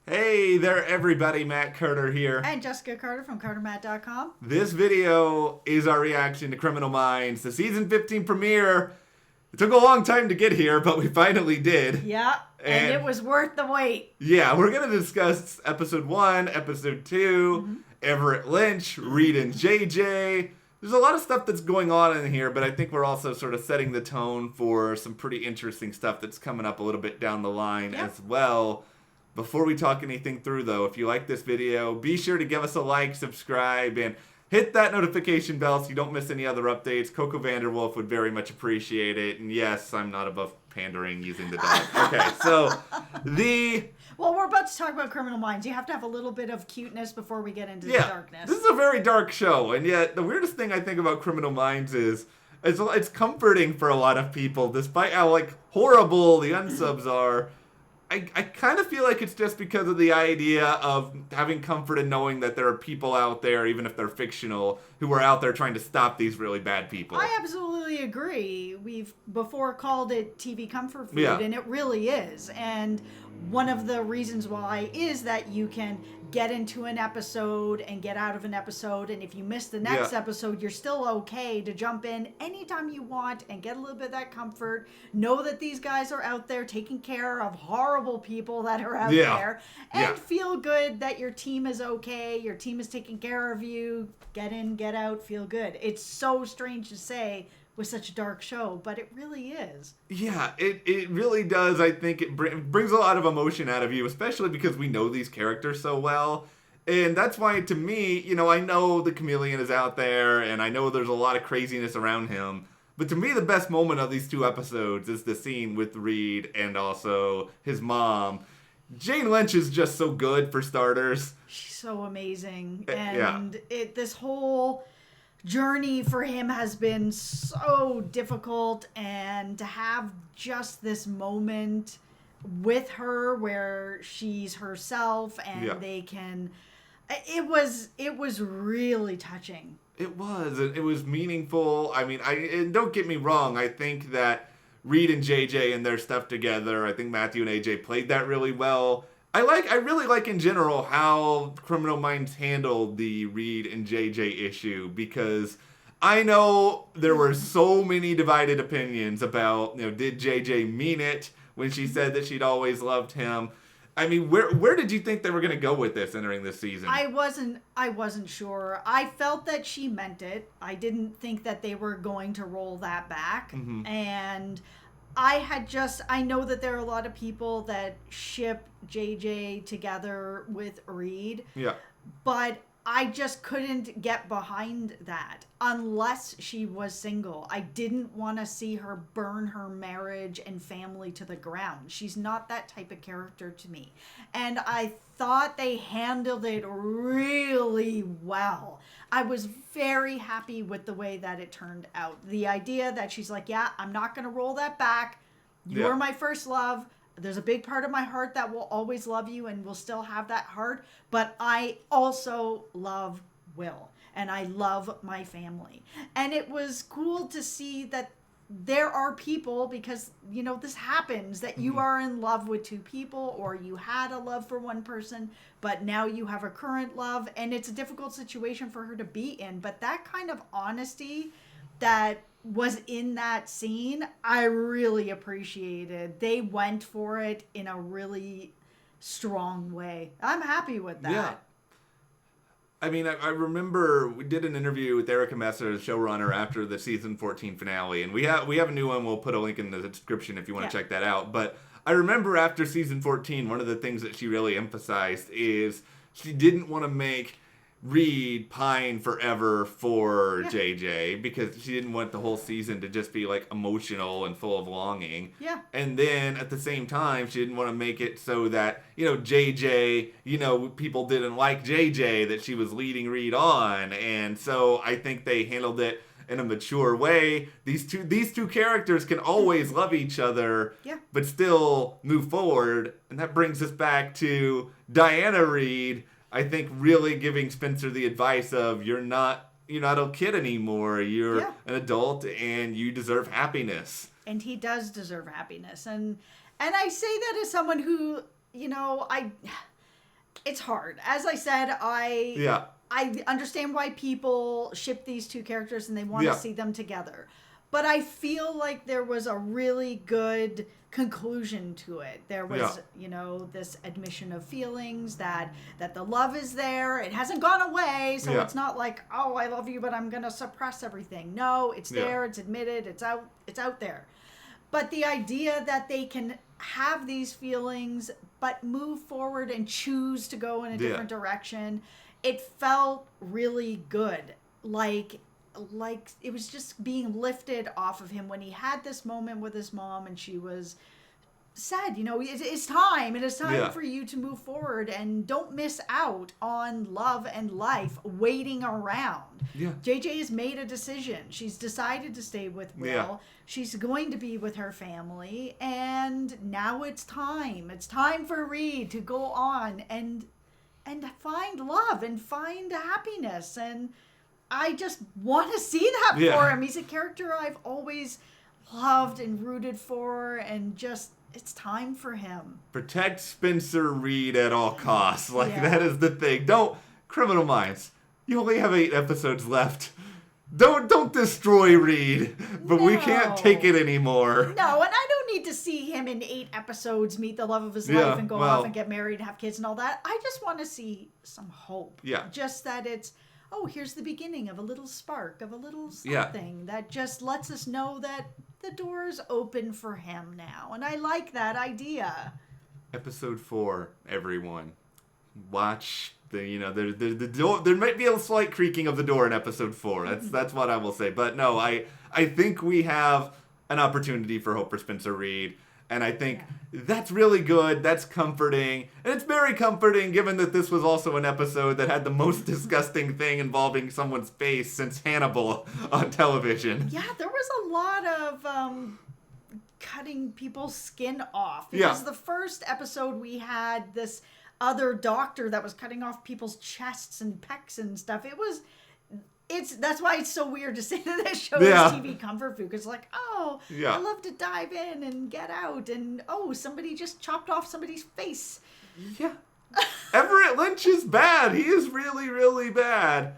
Hey there, everybody. Matt Carter here. And Jessica Carter from CARTERMATT.com. This video is our reaction to Criminal Minds, the season 15 premiere. It took a long time to get here, but we finally did. Yeah, and it was worth the wait. Yeah, we're going to discuss episode 1, episode 2, Everett Lynch, Reid and JJ. There's a lot of stuff that's going on in here, but I think we're also sort of setting the tone for some pretty interesting stuff that's coming up a little bit down the line as well. Before we talk anything through, though, if you like this video, be sure to give us a like, subscribe, and hit that notification bell so you don't miss any other updates. Coco Vanderwolf would very much appreciate it. And yes, I'm not above pandering using the dog. Okay, so Well, we're about to talk about Criminal Minds. You have to have a little bit of cuteness before we get into the darkness. This is a very dark show, and yet the weirdest thing I think about Criminal Minds is it's comforting for a lot of people, despite how, horrible the unsubs are. I kind of feel like it's just because of the idea of having comfort in knowing that there are people out there, even if they're fictional, who are out there trying to stop these really bad people. I absolutely agree. We've before called it TV comfort food, and it really is. And one of the reasons why is that you can get into an episode and get out of an episode, and if you miss the next episode, you're still okay to jump in anytime you want and get a little bit of that comfort. Know that these guys are out there taking care of horrible people that are out there, and feel good that your team is okay, your team is taking care of you. Get in, get out, feel good. It's so strange to say with such a dark show, but it really is. Yeah, it really does. I think it brings a lot of emotion out of you, especially because we know these characters so well. And that's why, to me, I know the chameleon is out there, and I know there's a lot of craziness around him. But to me, the best moment of these two episodes is the scene with Reid and also his mom. Jane Lynch is just so good, for starters. She's so amazing. And this whole journey for him has been so difficult, and to have just this moment with her where she's herself and they can, it was really touching. It was meaningful. I mean, and don't get me wrong, I think that Reid and JJ and their stuff together, I think Matthew and AJ played that really well. I really like in general how Criminal Minds handled the Reid and JJ issue, because I know there were so many divided opinions about, did JJ mean it when she said that she'd always loved him? I mean, where did you think they were going to go with this entering this season? I wasn't sure. I felt that she meant it. I didn't think that they were going to roll that back. And I know that there are a lot of people that ship JJ together with Reid. Yeah. But I just couldn't get behind that unless she was single. I didn't want to see her burn her marriage and family to the ground. She's not that type of character to me. And I thought they handled it really well. I was very happy with the way that it turned out. The idea that she's like, yeah, I'm not going to roll that back. You are my first love. There's a big part of my heart that will always love you and will still have that heart. But I also love Will. And I love my family. And it was cool to see that there are people, because, this happens, that you are in love with two people, or you had a love for one person, but now you have a current love. And it's a difficult situation for her to be in. But that kind of honesty that was in that scene, I really appreciated. They went for it in a really strong way. I'm happy with that. Yeah. I mean, I remember we did an interview with Erica Messer, the showrunner, after the season 14 finale, and we have a new one. We'll put a link in the description if you want to check that out. But I remember after season 14, one of the things that she really emphasized is she didn't want to make Reid pine forever for JJ, because she didn't want the whole season to just be emotional and full of longing. Yeah. And then at the same time, she didn't want to make it so that, JJ, people didn't like JJ, that she was leading Reid on. And so I think they handled it in a mature way. These two characters can always love each other, but still move forward. And that brings us back to Diana Reid, I think, really giving Spencer the advice of, you're not a kid anymore. You're an adult, and you deserve happiness. And he does deserve happiness. And I say that as someone who, It's hard. As I said, I understand why people ship these two characters and they want to see them together. But I feel like there was a really good conclusion to it. There was, this admission of feelings that the love is there. It hasn't gone away, so it's not like, oh, I love you, but I'm going to suppress everything. No, it's there, it's admitted, it's out there. But the idea that they can have these feelings but move forward and choose to go in a different direction, it felt really good. Like it was just being lifted off of him when he had this moment with his mom and she was said, it's time. It is time for you to move forward and don't miss out on love and life waiting around. Yeah. JJ has made a decision. She's decided to stay with Will. Yeah. She's going to be with her family, and now it's time. It's time for Reid to go on and find love and find happiness. And I just want to see that for him. He's a character I've always loved and rooted for, and just it's time for him. Protect Spencer Reid at all costs. That is the thing. Don't Criminal Minds. You only have 8 episodes left. Don't destroy Reid. But we can't take it anymore. No, and I don't need to see him in 8 episodes meet the love of his life and go off and get married and have kids and all that. I just want to see some hope. Yeah. Just that it's, here's the beginning of a little spark, of a little something that just lets us know that the door's open for him now. And I like that idea. Episode 4, everyone. Watch the door. There might be a slight creaking of the door in episode 4. That's what I will say. But no, I think we have an opportunity for hope for Spencer Reid. And I think that's really good. That's comforting. And it's very comforting given that this was also an episode that had the most disgusting thing involving someone's face since Hannibal on television. Yeah, there was a lot of cutting people's skin off. Because the first episode we had this other doctor that was cutting off people's chests and pecs and stuff. That's why it's so weird to say that this show is TV comfort food. Because I love to dive in and get out. And, somebody just chopped off somebody's face. Yeah. Everett Lynch is bad. He is really, really bad.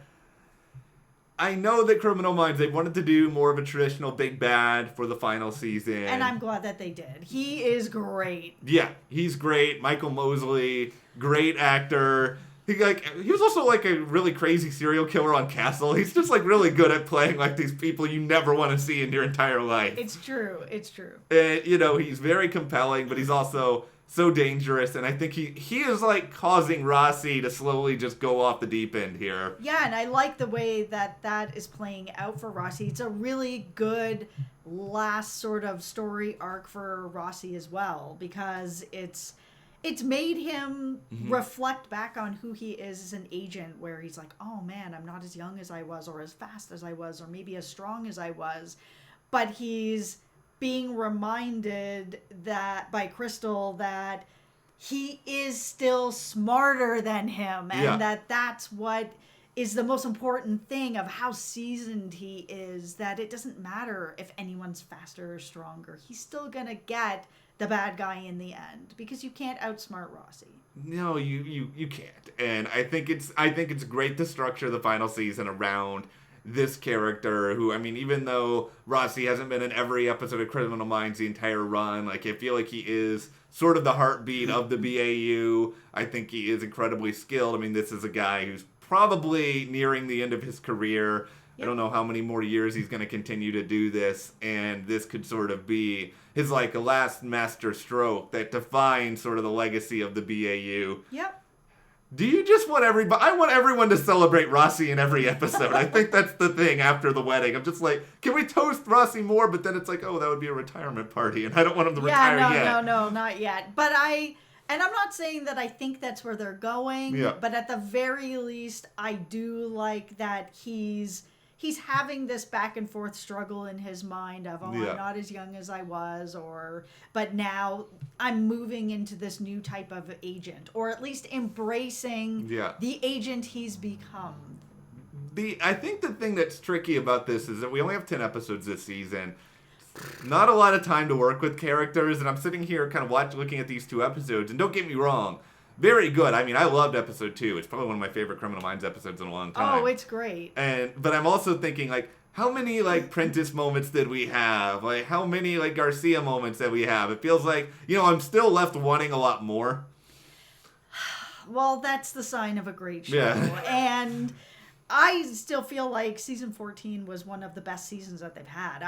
I know that Criminal Minds, they wanted to do more of a traditional big bad for the final season. And I'm glad that they did. He is great. Yeah, he's great. Michael Mosley, great actor. He was also a really crazy serial killer on Castle. He's just really good at playing these people you never want to see in your entire life. It's true. And he's very compelling, but he's also so dangerous, and I think he is causing Rossi to slowly just go off the deep end here. Yeah, and I like the way that is playing out for Rossi. It's a really good last sort of story arc for Rossi as well, because it's made him reflect back on who he is as an agent, where he's like, oh man, I'm not as young as I was, or as fast as I was, or maybe as strong as I was, but he's being reminded that by Crystal that he is still smarter than him, and that's what is the most important thing of how seasoned he is, that it doesn't matter if anyone's faster or stronger. He's still gonna get the bad guy in the end, because you can't outsmart Rossi. No, you can't. And I think it's great to structure the final season around this character who, even though Rossi hasn't been in every episode of Criminal Minds the entire run, I feel like he is sort of the heartbeat of the BAU. I think he is incredibly skilled. This is a guy who's probably nearing the end of his career. Yep. I don't know how many more years he's going to continue to do this, and this could sort of be his a last master stroke that defines sort of the legacy of the BAU. Yep. Do you just want I want everyone to celebrate Rossi in every episode. I think that's the thing after the wedding. I'm just can we toast Rossi more? But then it's that would be a retirement party, and I don't want him to retire yet. No, not yet. But I'm not saying that I think that's where they're going. Yeah. But at the very least, I do like that he's having this back and forth struggle in his mind of, I'm not as young as I was, but now I'm moving into this new type of agent, or at least embracing the agent he's become. I think the thing that's tricky about this is that we only have 10 episodes this season. Not a lot of time to work with characters, and I'm sitting here kind of looking at these 2 episodes, and don't get me wrong, very good. I mean, I loved episode 2. It's probably one of my favorite Criminal Minds episodes in a long time. Oh, it's great. But I'm also thinking, like, how many, like, Prentice moments did we have? Like, how many, like, Garcia moments did we have? It feels like, I'm still left wanting a lot more. Well, that's the sign of a great show. Yeah. And I still feel like season 14 was one of the best seasons that they've had.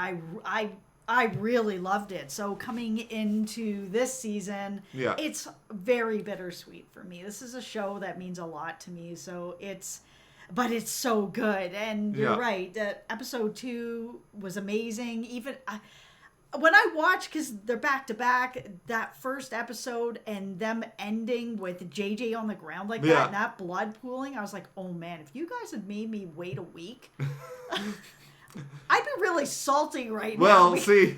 I really loved it. So coming into this season, it's very bittersweet for me. This is a show that means a lot to me. But it's so good. And you're right. Episode 2 was amazing. Even when I watch, because they're back to back, that first episode and them ending with JJ on the ground like that and that blood pooling, I was like, oh man, if you guys had made me wait a week, I'd be really salty right now. Well, see.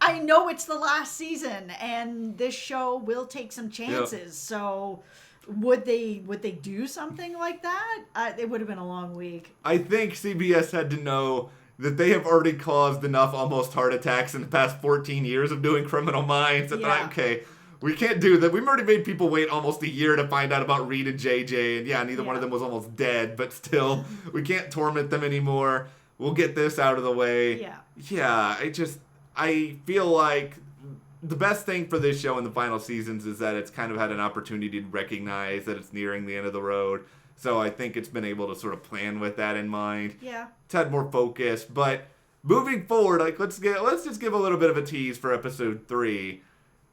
I know it's the last season and this show will take some chances. So would they do something like that? It would have been a long week. I think CBS had to know that they have already caused enough almost heart attacks in the past 14 years of doing Criminal Minds. That okay, we can't do that. We've already made people wait almost a year to find out about Reid and JJ. And neither one of them was almost dead. But still, we can't torment them anymore. We'll get this out of the way. Yeah, I feel like the best thing for this show in the final seasons is that it's kind of had an opportunity to recognize that it's nearing the end of the road. So I think it's been able to sort of plan with that in mind. Yeah. It's had more focus. But moving forward, like let's just give a little bit of a tease for episode 3.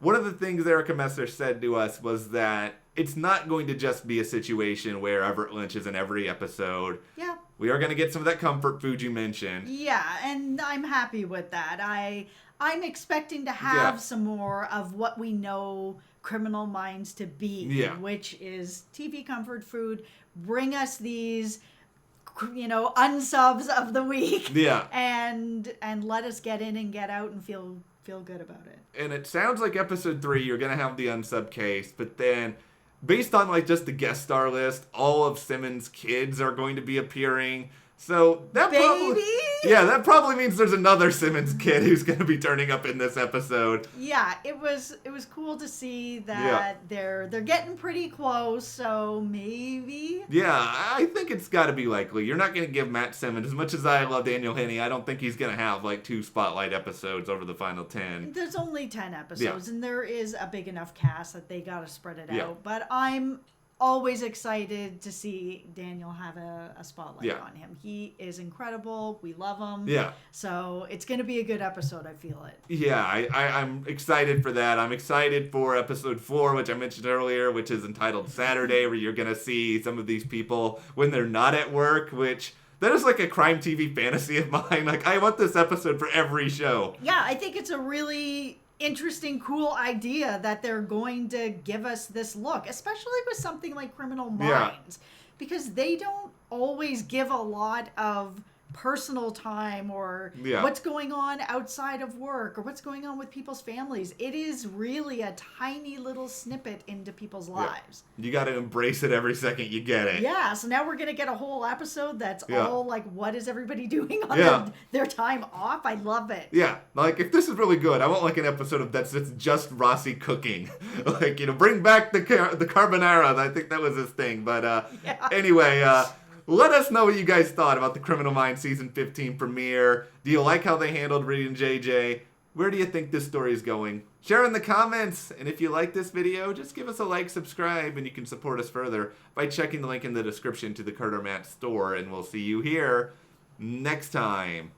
One of the things Erica Messer said to us was that it's not going to just be a situation where Everett Lynch is in every episode. Yeah. We are going to get some of that comfort food you mentioned. Yeah, and I'm happy with that. I'm expecting to have some more of what we know Criminal Minds to be, which is TV comfort food. Bring us these, unsubs of the week. Yeah. And let us get in and get out and feel good about it. And it sounds like episode 3, you're going to have the unsub case, but then based on like just the guest star list, all of Simmons' kids are going to be appearing. So that probably means there's another Simmons kid who's going to be turning up in this episode. Yeah, it was cool to see that they're getting pretty close, so maybe. Yeah, I think it's got to be likely. You're not going to give Matt Simmons, as much as I love Daniel Henney, I don't think he's going to have like 2 spotlight episodes over the final 10. There's only 10 episodes, and there is a big enough cast that they got to spread it out. But I'm always excited to see Daniel have a spotlight on him. He is incredible. We love him. Yeah. So it's going to be a good episode. I feel it. Yeah, I'm excited for that. I'm excited for episode 4, which I mentioned earlier, which is entitled Saturday, where you're going to see some of these people when they're not at work, which that is like a crime TV fantasy of mine. Like, I want this episode for every show. Yeah, I think it's a really interesting, cool idea that they're going to give us this look, especially with something like Criminal Minds, because they don't always give a lot of personal time or what's going on outside of work or what's going on with people's families. It is really a tiny little snippet into people's lives. You got to embrace it every second you get it. Yeah, so now we're going to get a whole episode that's all like, what is everybody doing on their time off? I love it. Yeah, like if this is really good, I want like an episode of that's just Rossi cooking. Like, bring back the carbonara. I think that was his thing. But anyway, let us know what you guys thought about the Criminal Minds Season 15 premiere. Do you like how they handled Reid and JJ? Where do you think this story is going? Share in the comments. And if you like this video, just give us a like, subscribe, and you can support us further by checking the link in the description to the CARTERMATT store. And we'll see you here next time.